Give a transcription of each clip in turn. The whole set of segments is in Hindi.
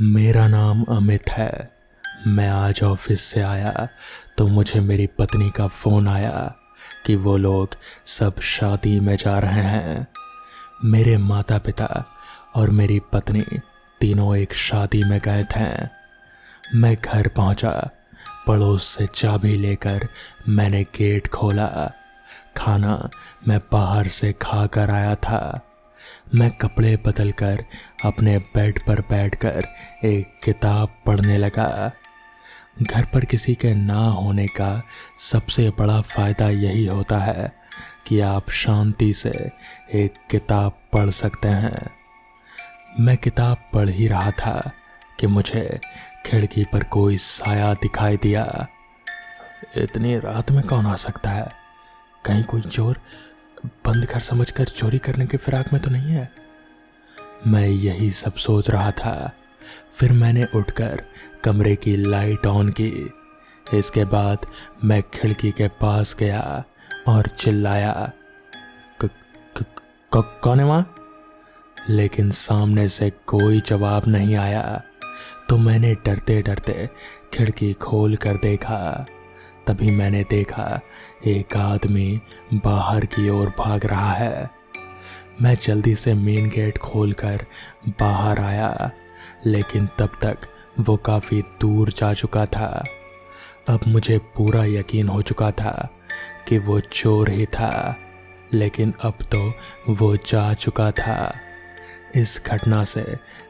मेरा नाम अमित है। मैं आज ऑफिस से आया तो मुझे मेरी पत्नी का फ़ोन आया कि वो लोग सब शादी में जा रहे हैं। मेरे माता पिता और मेरी पत्नी तीनों एक शादी में गए थे। मैं घर पहुंचा, पड़ोस से चाबी लेकर मैंने गेट खोला। खाना मैं बाहर से खा कर आया था। मैं कपड़े बदलकर अपने बेड पर बैठकर एक किताब पढ़ने लगा। घर पर किसी के ना होने का सबसे बड़ा फ़ायदा यही होता है कि आप शांति से एक किताब पढ़ सकते हैं। मैं किताब पढ़ ही रहा था कि मुझे खिड़की पर कोई साया दिखाई दिया। इतनी रात में कौन आ सकता है? कहीं कोई चोर बंद घर समझकर चोरी करने के फिराक में तो नहीं है? मैं यही सब सोच रहा था। फिर मैंने उठकर कमरे की लाइट ऑन की। इसके बाद मैं खिड़की के पास गया और चिल्लाया, कौन है वहाँ? लेकिन सामने से कोई जवाब नहीं आया। तो मैंने डरते डरते खिड़की खोल कर देखा। तभी मैंने देखा एक आदमी बाहर की ओर भाग रहा है। मैं जल्दी से मेन गेट खोलकर बाहर आया, लेकिन तब तक वो काफ़ी दूर जा चुका था। अब मुझे पूरा यकीन हो चुका था कि वो चोर ही था, लेकिन अब तो वो जा चुका था। इस घटना से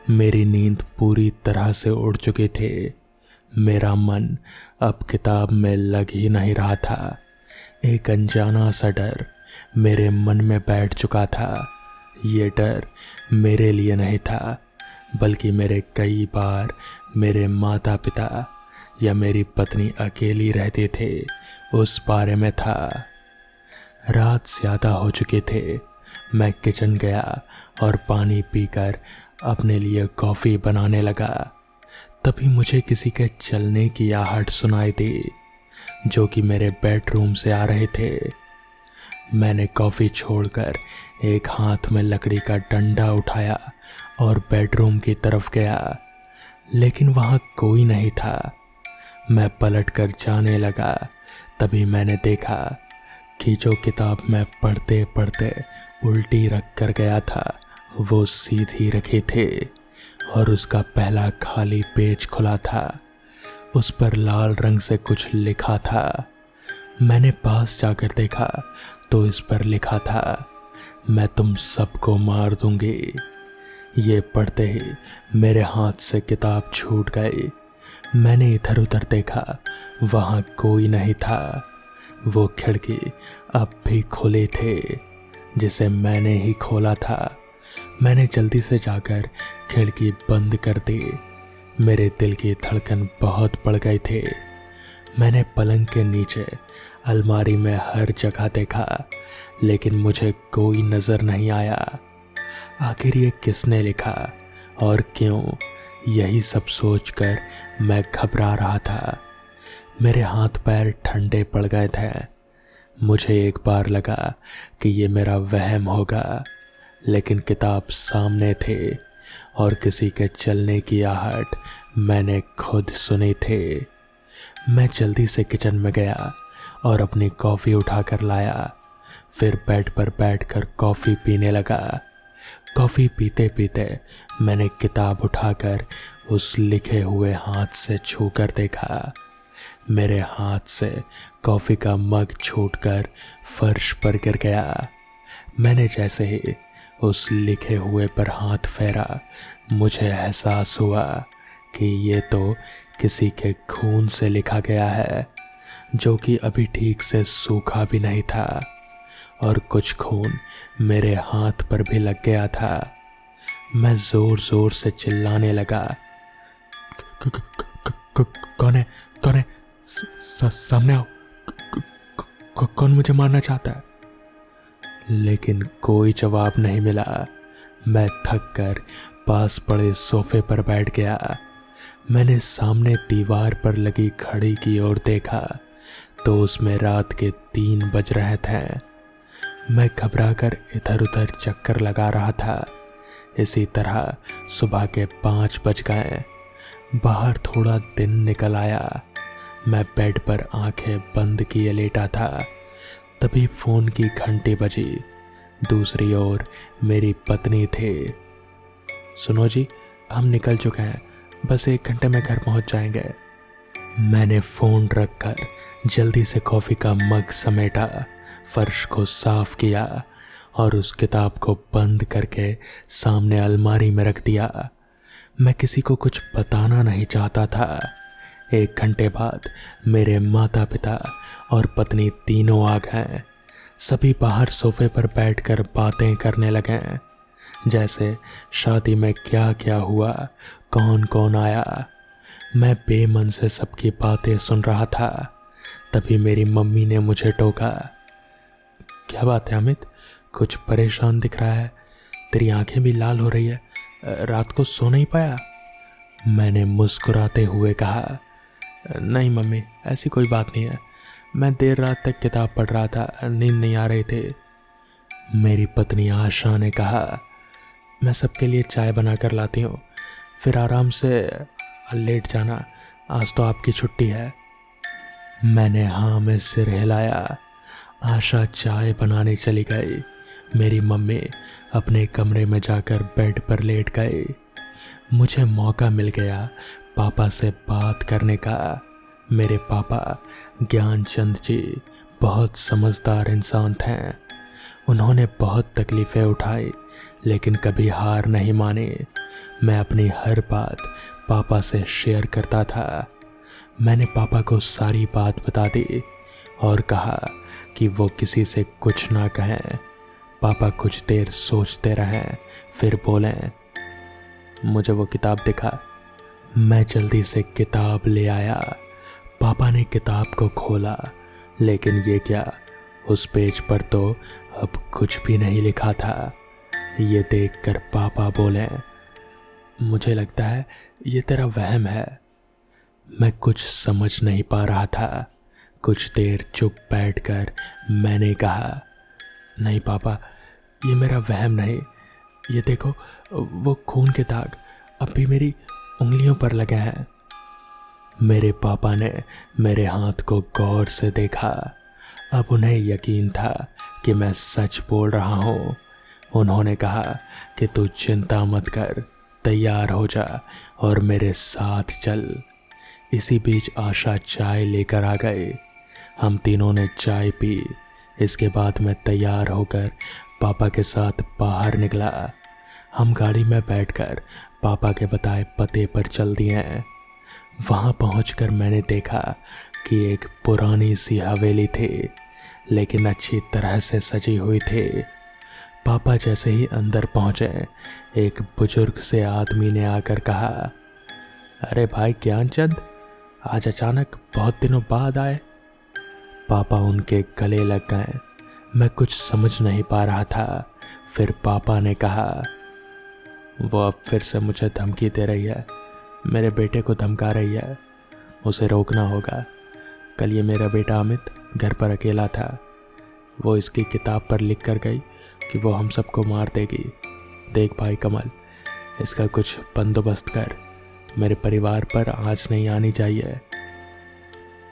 मेरी नींद पूरी तरह से उड़ चुकी थी। मेरा मन अब किताब में लग ही नहीं रहा था। एक अनजाना सा डर मेरे मन में बैठ चुका था। ये डर मेरे लिए नहीं था, बल्कि मेरे कई बार मेरे माता पिता या मेरी पत्नी अकेली रहते थे उस बारे में था। रात ज़्यादा हो चुके थे। मैं किचन गया और पानी पीकर अपने लिए कॉफ़ी बनाने लगा। तभी मुझे किसी के चलने की आहट सुनाई दी, जो कि मेरे बेडरूम से आ रहे थे। मैंने कॉफ़ी छोड़कर एक हाथ में लकड़ी का डंडा उठाया और बेडरूम की तरफ गया, लेकिन वहाँ कोई नहीं था। मैं पलटकर जाने लगा। तभी मैंने देखा कि जो किताब मैं पढ़ते पढ़ते उल्टी रख कर गया था, वो सीधी रखी थी और उसका पहला खाली पेज खुला था। उस पर लाल रंग से कुछ लिखा था। मैंने पास जाकर देखा तो इस पर लिखा था, मैं तुम सबको मार दूंगी। ये पढ़ते ही मेरे हाथ से किताब छूट गई। मैंने इधर उधर देखा, वहाँ कोई नहीं था। वो खिड़की अब भी खुली थी, जिसे मैंने ही खोला था। मैंने जल्दी से जाकर खिड़की बंद कर दी। मेरे दिल की धड़कन बहुत बढ़ गई थी। मैंने पलंग के नीचे, अलमारी में हर जगह देखा, लेकिन मुझे कोई नज़र नहीं आया। आखिर ये किसने लिखा और क्यों? यही सब सोचकर मैं घबरा रहा था। मेरे हाथ पैर ठंडे पड़ गए थे। मुझे एक बार लगा कि ये मेरा वहम होगा, लेकिन किताब सामने थी और किसी के चलने की आहट मैंने खुद सुनी थी। मैं जल्दी से किचन में गया और अपनी कॉफ़ी उठाकर लाया। फिर बेड पर बैठकर कॉफ़ी पीने लगा। कॉफ़ी पीते पीते मैंने किताब उठाकर उस लिखे हुए हाथ से छूकर देखा। मेरे हाथ से कॉफ़ी का मग छूटकर फर्श पर गिर गया। मैंने जैसे ही उस लिखे हुए पर हाथ फेरा, मुझे एहसास हुआ कि ये तो किसी के खून से लिखा गया है, जो कि अभी ठीक से सूखा भी नहीं था, और कुछ खून मेरे हाथ पर भी लग गया था। मैं ज़ोर ज़ोर से चिल्लाने लगा, कौन है? कौन है? सामने आओ। कौन मुझे मारना चाहता है? लेकिन कोई जवाब नहीं मिला। मैं थक कर पास पड़े सोफे पर बैठ गया। मैंने सामने दीवार पर लगी घड़ी की ओर देखा तो उसमें रात के 3 बज रहे थे। मैं घबराकर इधर उधर चक्कर लगा रहा था। इसी तरह सुबह के 5 बज गए। बाहर थोड़ा दिन निकल आया। मैं बेड पर आंखें बंद किए लेटा था, तभी फोन की घंटी बजी। दूसरी ओर मेरी पत्नी थी। सुनो जी, हम निकल चुके हैं, बस 1 घंटे में घर पहुंच जाएंगे। मैंने फोन रखकर जल्दी से कॉफी का मग समेटा, फर्श को साफ किया और उस किताब को बंद करके सामने अलमारी में रख दिया। मैं किसी को कुछ बताना नहीं चाहता था। 1 घंटे बाद मेरे माता पिता और पत्नी तीनों आ गए। सभी बाहर सोफे पर बैठकर बातें करने लगे, जैसे शादी में क्या क्या हुआ, कौन कौन आया। मैं बेमन से सबकी बातें सुन रहा था। तभी मेरी मम्मी ने मुझे टोका। क्या बात है अमित, कुछ परेशान दिख रहा है, तेरी आंखें भी लाल हो रही है, रात को सो नहीं पाया? मैंने मुस्कुराते हुए कहा, नहीं मम्मी, ऐसी कोई बात नहीं है, मैं देर रात तक किताब पढ़ रहा था, नींद नहीं आ रही थी। मेरी पत्नी आशा ने कहा, मैं सबके लिए चाय बना कर लाती हूँ, फिर आराम से लेट जाना, आज तो आपकी छुट्टी है। मैंने हाँ में सिर हिलाया। आशा चाय बनाने चली गई। मेरी मम्मी अपने कमरे में जाकर बेड पर लेट गई। मुझे मौका मिल गया पापा से बात करने का। मेरे पापा ज्ञानचंद जी बहुत समझदार इंसान थे। उन्होंने बहुत तकलीफ़ें उठाई, लेकिन कभी हार नहीं मानी। मैं अपनी हर बात पापा से शेयर करता था। मैंने पापा को सारी बात बता दी और कहा कि वो किसी से कुछ ना कहें। पापा कुछ देर सोचते रहे, फिर बोले, मुझे वो किताब दिखा। मैं जल्दी से किताब ले आया। पापा ने किताब को खोला, लेकिन ये क्या, उस पेज पर तो अब कुछ भी नहीं लिखा था। ये देखकर पापा बोले, मुझे लगता है ये तेरा वहम है। मैं कुछ समझ नहीं पा रहा था। कुछ देर चुप बैठकर मैंने कहा, नहीं पापा, ये मेरा वहम नहीं, ये देखो, वो खून के दाग अब भी मेरी उंगलियों पर लगे हैं। मेरे पापा ने मेरे हाथ को गौर से देखा। अब उन्हें यकीन था कि मैं सच बोल रहा हूँ। उन्होंने कहा कि तू चिंता मत कर, तैयार हो जा और मेरे साथ चल। इसी बीच आशा चाय लेकर आ गए। हम तीनों ने चाय पी। इसके बाद मैं तैयार होकर पापा के साथ बाहर निकला। हम गाड़ी में बैठकर पापा के बताए पते पर चल दिए। वहाँ पहुँचकर मैंने देखा कि एक पुरानी सी हवेली थी, लेकिन अच्छी तरह से सजी हुई थी। पापा जैसे ही अंदर पहुँचे, एक बुजुर्ग से आदमी ने आकर कहा, अरे भाई ज्ञानचंद, आज अचानक बहुत दिनों बाद आए। पापा उनके गले लग गए। मैं कुछ समझ नहीं पा रहा था। फिर पापा ने कहा, वो अब फिर से मुझे धमकी दे रही है, मेरे बेटे को धमका रही है, उसे रोकना होगा। कल ये मेरा बेटा अमित घर पर अकेला था, वो इसकी किताब पर लिख कर गई कि वो हम सबको मार देगी। देख भाई कमल, इसका कुछ बंदोबस्त कर, मेरे परिवार पर आँच नहीं आनी चाहिए।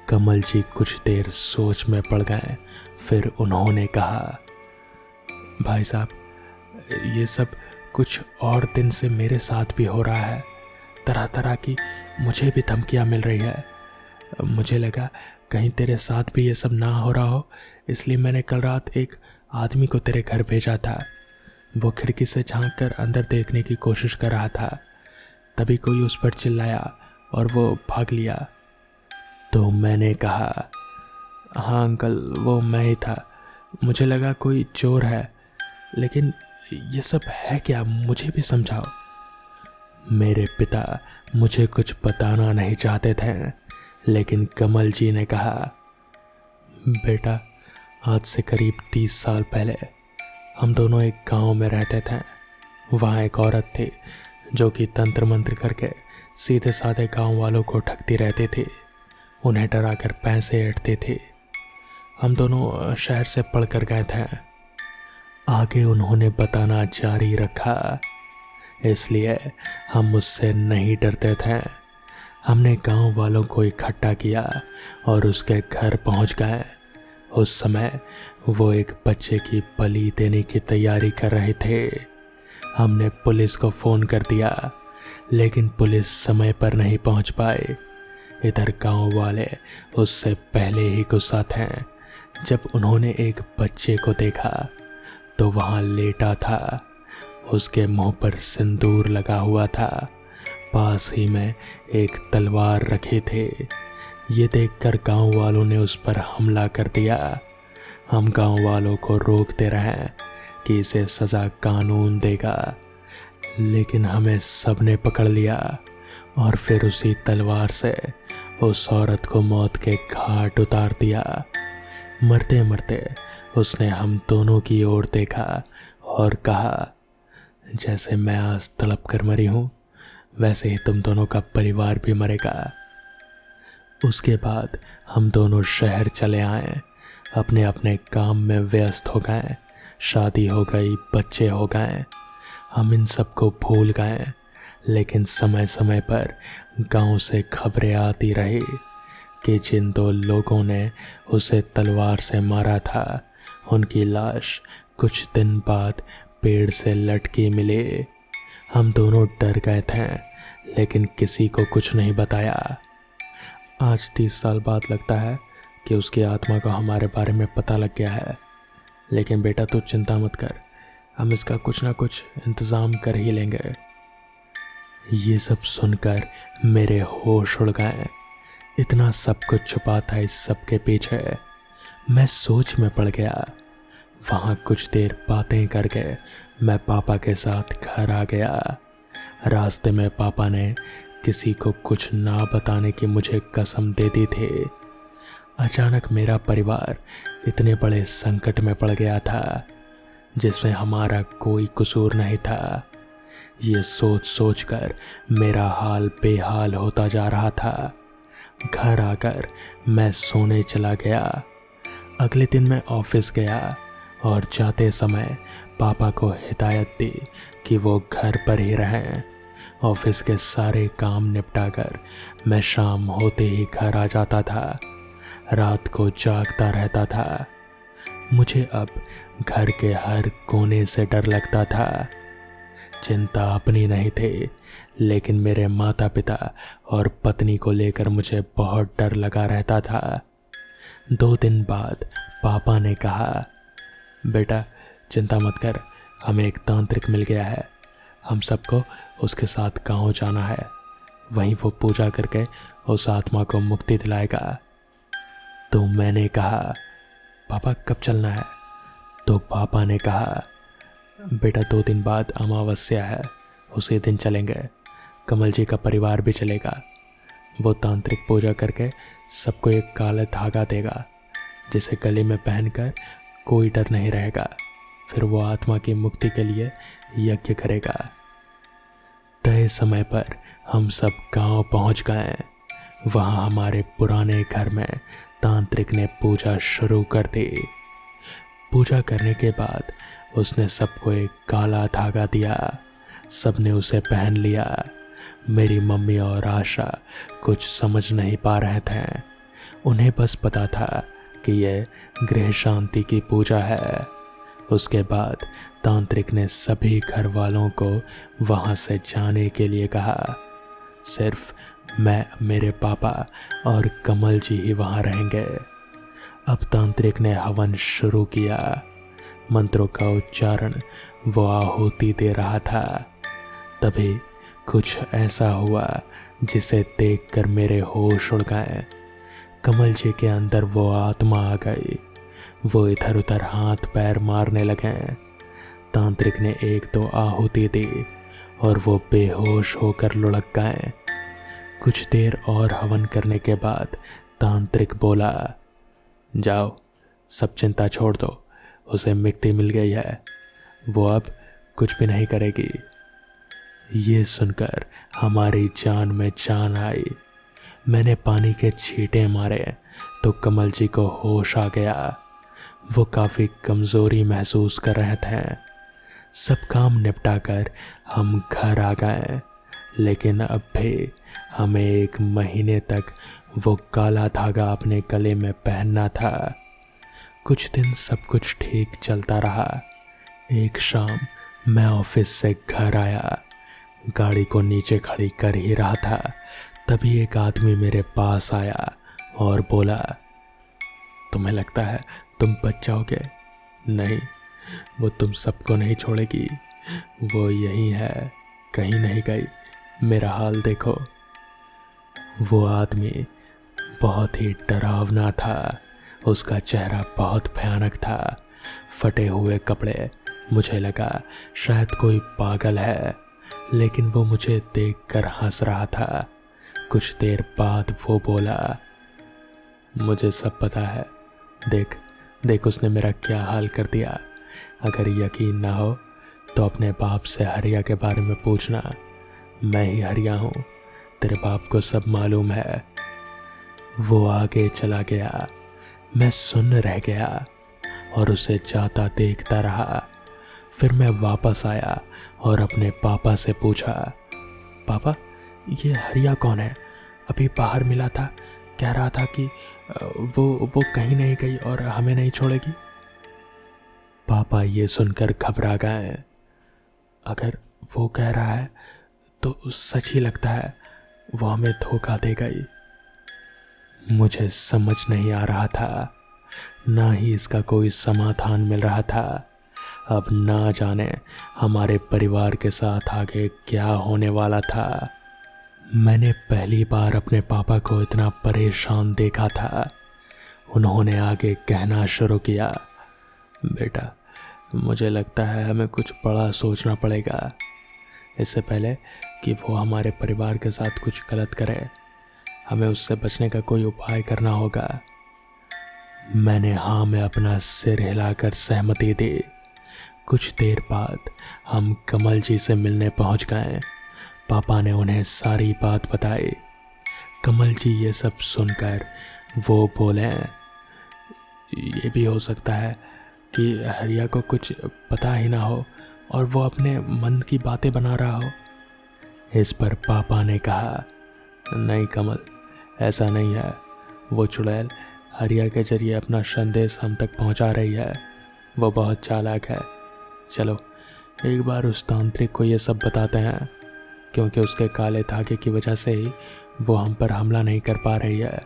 कमल जी कुछ देर सोच में पड़ गए। फिर उन्होंने कहा, भाई साहब, ये सब कुछ और दिन से मेरे साथ भी हो रहा है। तरह तरह की मुझे भी धमकियाँ मिल रही है। मुझे लगा कहीं तेरे साथ भी ये सब ना हो रहा हो, इसलिए मैंने कल रात एक आदमी को तेरे घर भेजा था। वो खिड़की से झांक कर अंदर देखने की कोशिश कर रहा था। तभी कोई उस पर चिल्लाया और वो भाग लिया। तो मैंने कहा, हाँ अंकल, वो मैं ही था। मुझे लगा कोई चोर है, लेकिन ये सब है क्या, मुझे भी समझाओ। मेरे पिता मुझे कुछ बताना नहीं चाहते थे, लेकिन कमल जी ने कहा, बेटा, आज से करीब 30 साल पहले हम दोनों एक गांव में रहते थे। वहाँ एक औरत थी जो कि तंत्र मंत्र करके सीधे साधे गांव वालों को ठगती रहती थी, उन्हें डराकर पैसे ऐंठती थी। हम दोनों शहर से पढ़ कर गए थे। आगे उन्होंने बताना जारी रखा, इसलिए हम उससे नहीं डरते थे। हमने गांव वालों को इकट्ठा किया और उसके घर पहुंच गए। उस समय वो एक बच्चे की बलि देने की तैयारी कर रहे थे। हमने पुलिस को फ़ोन कर दिया, लेकिन पुलिस समय पर नहीं पहुंच पाए। इधर गांव वाले उससे पहले ही गुस्सा थे। जब उन्होंने एक बच्चे को देखा तो वहां लेटा था, उसके मुंह पर सिंदूर लगा हुआ था, पास ही में एक तलवार रखे थे। ये देखकर गांव वालों ने उस पर हमला कर दिया। हम गांव वालों को रोकते रहे कि इसे सज़ा कानून देगा, लेकिन हमें सबने पकड़ लिया और फिर उसी तलवार से उस औरत को मौत के घाट उतार दिया। मरते मरते उसने हम दोनों की ओर देखा और कहा, जैसे मैं आज तड़प कर मरी हूँ, वैसे ही तुम दोनों का परिवार भी मरेगा। उसके बाद हम दोनों शहर चले आए, अपने अपने काम में व्यस्त हो गए। शादी हो गई, बच्चे हो गए, हम इन सबको भूल गए। लेकिन समय समय पर गांव से खबरें आती रही कि जिन दो लोगों ने उसे तलवार से मारा था, उनकी लाश कुछ दिन बाद पेड़ से लटकी मिली। हम दोनों डर गए थे, लेकिन किसी को कुछ नहीं बताया। आज 30 साल बाद लगता है कि उसकी आत्मा को हमारे बारे में पता लग गया है। लेकिन बेटा तू चिंता मत कर, हम इसका कुछ ना कुछ इंतज़ाम कर ही लेंगे। ये सब सुनकर मेरे होश उड़ गए। इतना सब कुछ छुपा था इस सब के पीछे। मैं सोच में पड़ गया। वहाँ कुछ देर बातें करके मैं पापा के साथ घर आ गया। रास्ते में पापा ने किसी को कुछ ना बताने की मुझे कसम दे दी थी। अचानक मेरा परिवार इतने बड़े संकट में पड़ गया था जिसमें हमारा कोई कसूर नहीं था। ये सोच सोच कर मेरा हाल बेहाल होता जा रहा था। घर आकर मैं सोने चला गया। अगले दिन मैं ऑफिस गया और जाते समय पापा को हिदायत दी कि वो घर पर ही रहें। ऑफिस के सारे काम निपटाकर मैं शाम होते ही घर आ जाता था। रात को जागता रहता था। मुझे अब घर के हर कोने से डर लगता था। चिंता अपनी नहीं थी, लेकिन मेरे माता पिता और पत्नी को लेकर मुझे बहुत डर लगा रहता था। 2 दिन बाद पापा ने कहा, बेटा चिंता मत कर, हमें एक तांत्रिक मिल गया है। हम सबको उसके साथ गाँव जाना है, वहीं वो पूजा करके उस आत्मा को मुक्ति दिलाएगा। तो मैंने कहा, पापा कब चलना है? तो पापा ने कहा, बेटा 2 दिन बाद अमावस्या है, उसी दिन चलेंगे। कमल जी का परिवार भी चलेगा। वो तांत्रिक पूजा करके सबको एक काला धागा देगा, जिसे गले में पहनकर कोई डर नहीं रहेगा। फिर वो आत्मा की मुक्ति के लिए यज्ञ करेगा। तय समय पर हम सब गांव पहुंच गए। वहां हमारे पुराने घर में तांत्रिक ने पूजा शुरू कर दी। पूजा करने के बाद उसने सबको एक काला धागा दिया। सबने उसे पहन लिया। मेरी मम्मी और आशा कुछ समझ नहीं पा रहे थे। उन्हें बस पता था कि यह गृह शांति की पूजा है। उसके बाद तांत्रिक ने सभी घर वालों को वहां से जाने के लिए कहा। सिर्फ मैं, मेरे पापा और कमल जी ही वहां रहेंगे। अब तांत्रिक ने हवन शुरू किया। मंत्रों का उच्चारण वो आहुति दे रहा था। तभी कुछ ऐसा हुआ जिसे देखकर मेरे होश उड़ गए। कमल जी के अंदर वो आत्मा आ गई। वो इधर उधर हाथ पैर मारने लगे। तांत्रिक ने 1-2 आहुति दी और वो बेहोश होकर लुढ़क गए। कुछ देर और हवन करने के बाद तांत्रिक बोला, जाओ सब चिंता छोड़ दो, उसे मुक्ति मिल गई है, वो अब कुछ भी नहीं करेगी। ये सुनकर हमारी जान में जान आई। मैंने पानी के छींटे मारे तो कमल जी को होश आ गया। वो काफ़ी कमज़ोरी महसूस कर रहे थे। सब काम निपटाकर हम घर आ गए। लेकिन अब भी हमें 1 महीने तक वो काला धागा अपने गले में पहनना था। कुछ दिन सब कुछ ठीक चलता रहा। एक शाम मैं ऑफिस से घर आया, गाड़ी को नीचे खड़ी कर ही रहा था, तभी एक आदमी मेरे पास आया और बोला, तुम्हें लगता है तुम बच जाओगे? नहीं, वो तुम सबको नहीं छोड़ेगी, वो यही है, कहीं नहीं गई, मेरा हाल देखो। वो आदमी बहुत ही डरावना था, उसका चेहरा बहुत भयानक था, फटे हुए कपड़े। मुझे लगा शायद कोई पागल है, लेकिन वो मुझे देखकर हंस रहा था। कुछ देर बाद वो बोला, मुझे सब पता है, देख देख उसने मेरा क्या हाल कर दिया। अगर यकीन ना हो तो अपने बाप से हरिया के बारे में पूछना, मैं ही हरिया हूँ, तेरे बाप को सब मालूम है। वो आगे चला गया, मैं सुन्न रह गया और उसे जाता देखता रहा। फिर मैं वापस आया और अपने पापा से पूछा, पापा ये हरिया कौन है? अभी बाहर मिला था, कह रहा था कि वो कहीं नहीं गई और हमें नहीं छोड़ेगी। पापा ये सुनकर घबरा गए। अगर वो कह रहा है तो सच ही लगता है, वो हमें धोखा दे गई। मुझे समझ नहीं आ रहा था, ना ही इसका कोई समाधान मिल रहा था। अब ना जाने हमारे परिवार के साथ आगे क्या होने वाला था। मैंने पहली बार अपने पापा को इतना परेशान देखा था। उन्होंने आगे कहना शुरू किया, बेटा मुझे लगता है हमें कुछ बड़ा सोचना पड़ेगा, इससे पहले कि वो हमारे परिवार के साथ कुछ गलत करे। हमें उससे बचने का कोई उपाय करना होगा। मैंने हाँ में अपना सिर हिलाकर सहमति दी। कुछ देर बाद हम कमल जी से मिलने पहुंच गए। पापा ने उन्हें सारी बात बताई। कमल जी ये सब सुनकर वो बोले, ये भी हो सकता है कि हरिया को कुछ पता ही ना हो और वो अपने मन की बातें बना रहा हो। इस पर पापा ने कहा, नहीं कमल, ऐसा नहीं है। वो चुड़ैल हरिया के जरिए अपना संदेश हम तक पहुंचा रही है। वो बहुत चालाक है। चलो एक बार उस तांत्रिक को ये सब बताते हैं, क्योंकि उसके काले धागे की वजह से ही वो हम पर हमला नहीं कर पा रही है।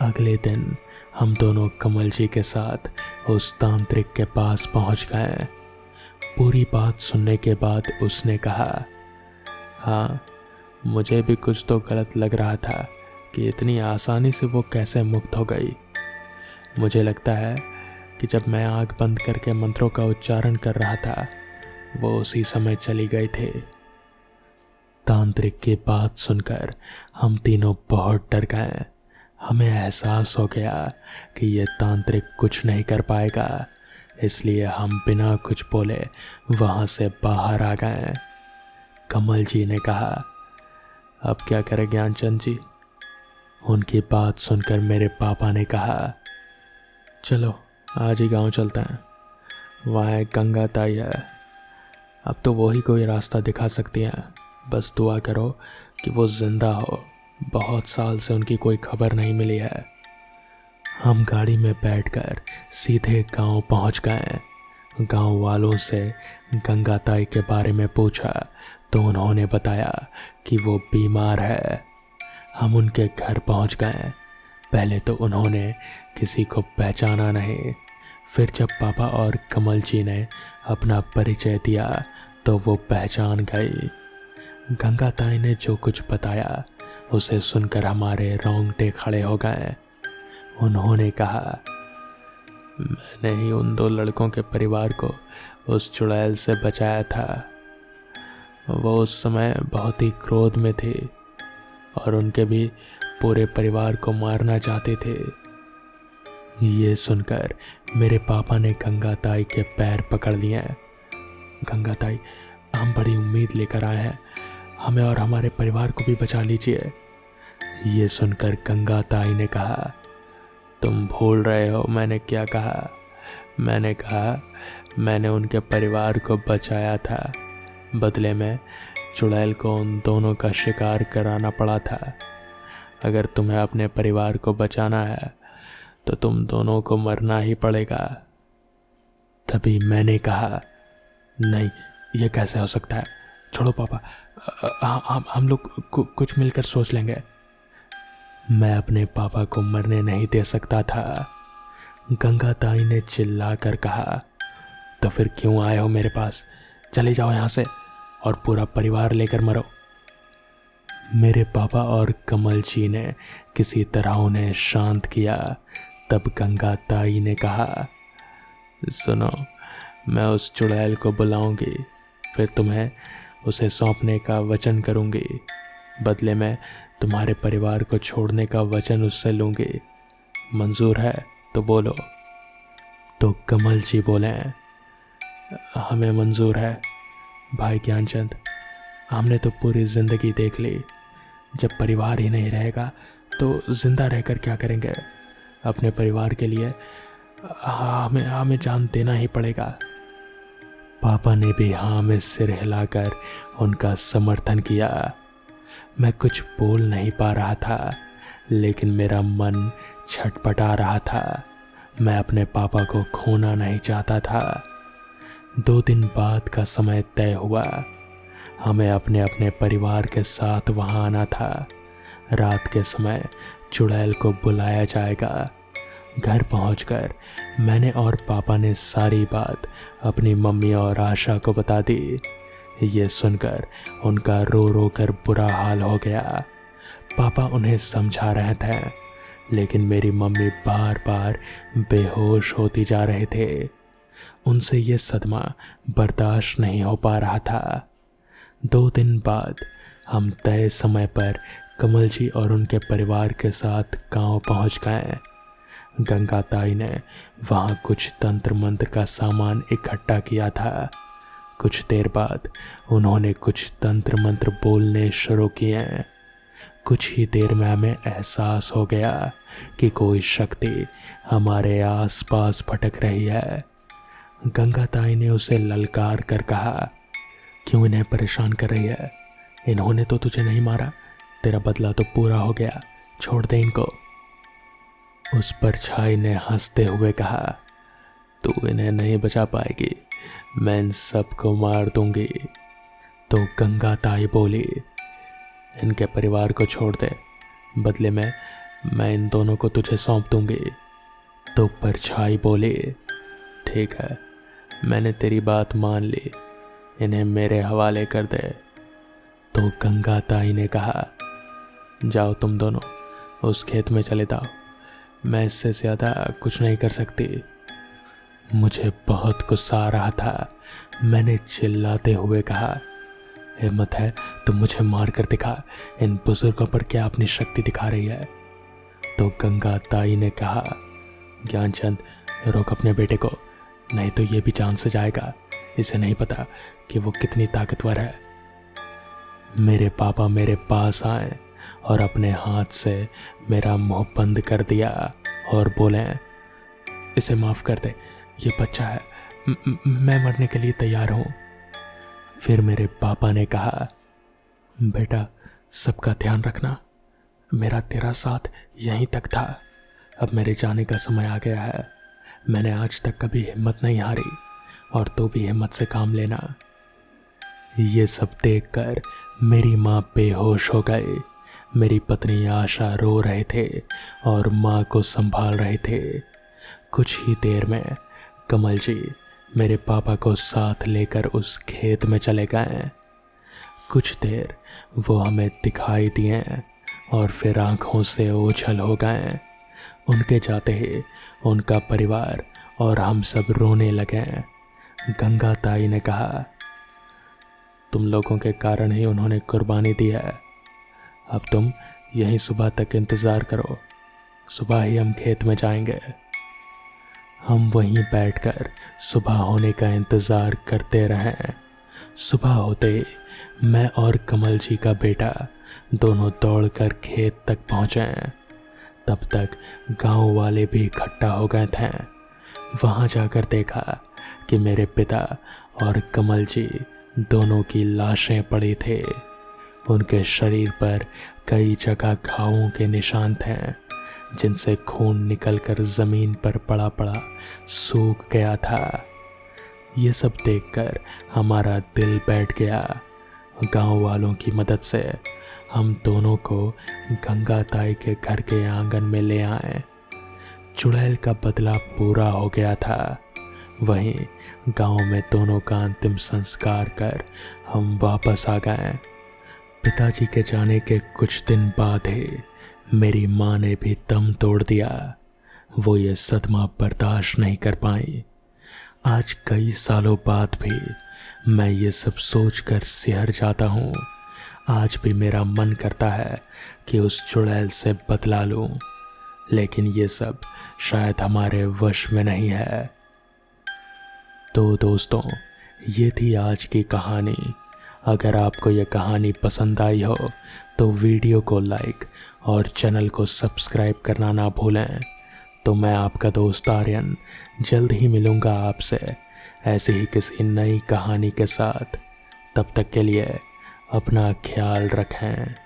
अगले दिन हम दोनों कमल जी के साथ उस तांत्रिक के पास पहुंच गए। पूरी बात सुनने के बाद उसने कहा, हाँ मुझे भी कुछ तो गलत लग रहा था कि इतनी आसानी से वो कैसे मुक्त हो गई। मुझे लगता है कि जब मैं आंख बंद करके मंत्रों का उच्चारण कर रहा था, वो उसी समय चली गई थी। तांत्रिक की बात सुनकर हम तीनों बहुत डर गए। हमें एहसास हो गया कि ये तांत्रिक कुछ नहीं कर पाएगा, इसलिए हम बिना कुछ बोले वहां से बाहर आ गए। कमल जी ने कहा, अब क्या करें ज्ञानचंद जी? उनकी बात सुनकर मेरे पापा ने कहा, चलो आज ही गांव चलते हैं, वहाँ एक गंगा ताई है, अब तो वही कोई रास्ता दिखा सकती हैं। बस दुआ करो कि वो जिंदा हो, बहुत साल से उनकी कोई खबर नहीं मिली है। हम गाड़ी में बैठकर सीधे गांव पहुंच गए। गांव वालों से गंगा ताई के बारे में पूछा तो उन्होंने बताया कि वो बीमार है। हम उनके घर पहुंच गए। पहले तो उन्होंने किसी को पहचाना नहीं, फिर जब पापा और कमल जी ने अपना परिचय दिया तो वो पहचान गई। गंगा ताई ने जो कुछ बताया उसे सुनकर हमारे रोंगटे खड़े हो गए। उन्होंने कहा, मैंने ही उन 2 लड़कों के परिवार को उस चुड़ैल से बचाया था। वो उस समय बहुत ही क्रोध में थे और उनके भी पूरे परिवार को मारना चाहते थे। ये सुनकर मेरे पापा ने गंगा ताई के पैर पकड़ लिए। गंगा ताई, हम बड़ी उम्मीद लेकर आए हैं, हमें और हमारे परिवार को भी बचा लीजिए। ये सुनकर गंगा ताई ने कहा, तुम भूल रहे हो मैंने क्या कहा। मैंने कहा मैंने उनके परिवार को बचाया था, बदले में चुड़ैल को उन दोनों का शिकार कराना पड़ा था। अगर तुम्हें अपने परिवार को बचाना है तो तुम दोनों को मरना ही पड़ेगा। तभी मैंने कहा, नहीं, यह कैसे हो सकता है? छोड़ो पापा, हम लोग कुछ मिलकर सोच लेंगे। मैं अपने पापा को मरने नहीं दे सकता था। गंगाताई ने चिल्लाकर कहा, तो फिर क्यों आए हो मेरे पास? चले जाओ यहां से और पूरा परिवार लेकर मरो। मेरे पापा और कमल जी ने किसी तरह उन्हें शांत किया। तब गंगाताई ने कहा, सुनो, मैं उस चुड़ैल को बुलाऊंगी, फिर तुम्हें उसे सौंपने का वचन करूंगी। बदले में तुम्हारे परिवार को छोड़ने का वचन उससे लूंगी। मंजूर है तो बोलो। तो कमल जी बोले, हमें मंजूर है भाई ज्ञानचंद। हमने तो पूरी जिंदगी देख ली, जब परिवार ही नहीं रहेगा तो जिंदा रहकर क्या करेंगे? अपने परिवार के लिए हमें जान देना ही पड़ेगा। पापा ने भी हाँ में सिर हिलाकर उनका समर्थन किया। मैं कुछ बोल नहीं पा रहा था, लेकिन मेरा मन छटपटा रहा था। मैं अपने पापा को खोना नहीं चाहता था। 2 दिन बाद का समय तय हुआ। हमें अपने अपने परिवार के साथ वहां आना था। रात के समय चुड़ैल को बुलाया जाएगा। घर पहुंचकर मैंने और पापा ने सारी बात अपनी मम्मी और आशा को बता दी। ये सुनकर उनका रो रो कर बुरा हाल हो गया। पापा उन्हें समझा रहे थे, लेकिन मेरी मम्मी बार बार बेहोश होती जा रहे थे। उनसे ये सदमा बर्दाश्त नहीं हो पा रहा था। 2 दिन बाद हम तय समय पर कमल जी और उनके परिवार के साथ गांव पहुंच गए। गंगाताई ने वहां कुछ तंत्र मंत्र का सामान इकट्ठा किया था। कुछ देर बाद उन्होंने कुछ तंत्र मंत्र बोलने शुरू किए। कुछ ही देर में हमें एहसास हो गया कि कोई शक्ति हमारे आसपास भटक रही है। गंगाताई ने उसे ललकार कर कहा, क्यों इन्हें परेशान कर रही है? इन्होंने तो तुझे नहीं मारा, तेरा बदला तो पूरा हो गया, छोड़ दे इनको। उस परछाई ने हंसते हुए कहा, तू इन्हें नहीं बचा पाएगी, मैं इन सबको मार दूंगी। तो गंगाताई बोली, इनके परिवार को छोड़ दे, बदले में मैं इन दोनों को तुझे सौंप दूंगी। तो परछाई बोली, ठीक है, मैंने तेरी बात मान ली, इन्हें मेरे हवाले कर दे। तो गंगाताई ने कहा, जाओ तुम दोनों उस खेत में चले जाओ, मैं इससे ज़्यादा कुछ नहीं कर सकती। मुझे बहुत गुस्सा आ रहा था। मैंने चिल्लाते हुए कहा, हिम्मत है तो मुझे मार कर दिखा, इन बुजुर्गों पर क्या अपनी शक्ति दिखा रही है। तो गंगाताई ने कहा, ज्ञानचंद रोक अपने बेटे को, नहीं तो ये भी जान से जाएगा, इसे नहीं पता कि वो कितनी ताकतवर है। मेरे पापा मेरे पास आए और अपने हाथ से मेरा मुंह बंद कर दिया और बोले, इसे माफ कर दे, ये बच्चा है, मैं मरने के लिए तैयार हूं। फिर मेरे पापा ने कहा, बेटा सबका ध्यान रखना, मेरा तेरा साथ यहीं तक था, अब मेरे जाने का समय आ गया है। मैंने आज तक कभी हिम्मत नहीं हारी और तू भी हिम्मत से काम लेना। ये सब देखकर मेरी माँ बेहोश हो गई। मेरी पत्नी आशा रो रहे थे और माँ को संभाल रहे थे। कुछ ही देर में कमल जी मेरे पापा को साथ लेकर उस खेत में चले गए। कुछ देर वो हमें दिखाई दिए और फिर आंखों से ओझल हो गए। उनके जाते ही उनका परिवार और हम सब रोने लगे। गंगाताई ने कहा, तुम लोगों के कारण ही उन्होंने कुर्बानी दी है, अब तुम यहीं सुबह तक इंतज़ार करो, सुबह ही हम खेत में जाएंगे। हम वहीं बैठकर सुबह होने का इंतज़ार करते रहे। सुबह होते ही मैं और कमल जी का बेटा दोनों दौड़कर खेत तक पहुँचे। तब तक गांव वाले भी इकट्ठा हो गए थे। वहां जाकर देखा कि मेरे पिता और कमल जी दोनों की लाशें पड़ी थी। उनके शरीर पर कई जगह घावों के निशान थे, जिनसे खून निकलकर जमीन पर पड़ा पड़ा सूख गया था। ये सब देखकर हमारा दिल बैठ गया। गांव वालों की मदद से हम दोनों को गंगा ताई के घर के आंगन में ले आए। चुड़ैल का बदला पूरा हो गया था। वहीं गांव में दोनों का अंतिम संस्कार कर हम वापस आ गए। पिताजी के जाने के कुछ दिन बाद ही मेरी माँ ने भी दम तोड़ दिया। वो ये सदमा बर्दाश्त नहीं कर पाई। आज कई सालों बाद भी मैं ये सब सोचकर सिहर जाता हूँ। आज भी मेरा मन करता है कि उस चुड़ैल से बदला लूं, लेकिन ये सब शायद हमारे वश में नहीं है। तो दोस्तों, ये थी आज की कहानी। अगर आपको ये कहानी पसंद आई हो तो वीडियो को लाइक और चैनल को सब्सक्राइब करना ना भूलें। तो मैं आपका दोस्त आर्यन जल्द ही मिलूँगा आपसे ऐसे ही किसी नई कहानी के साथ। तब तक के लिए अपना ख्याल रखें।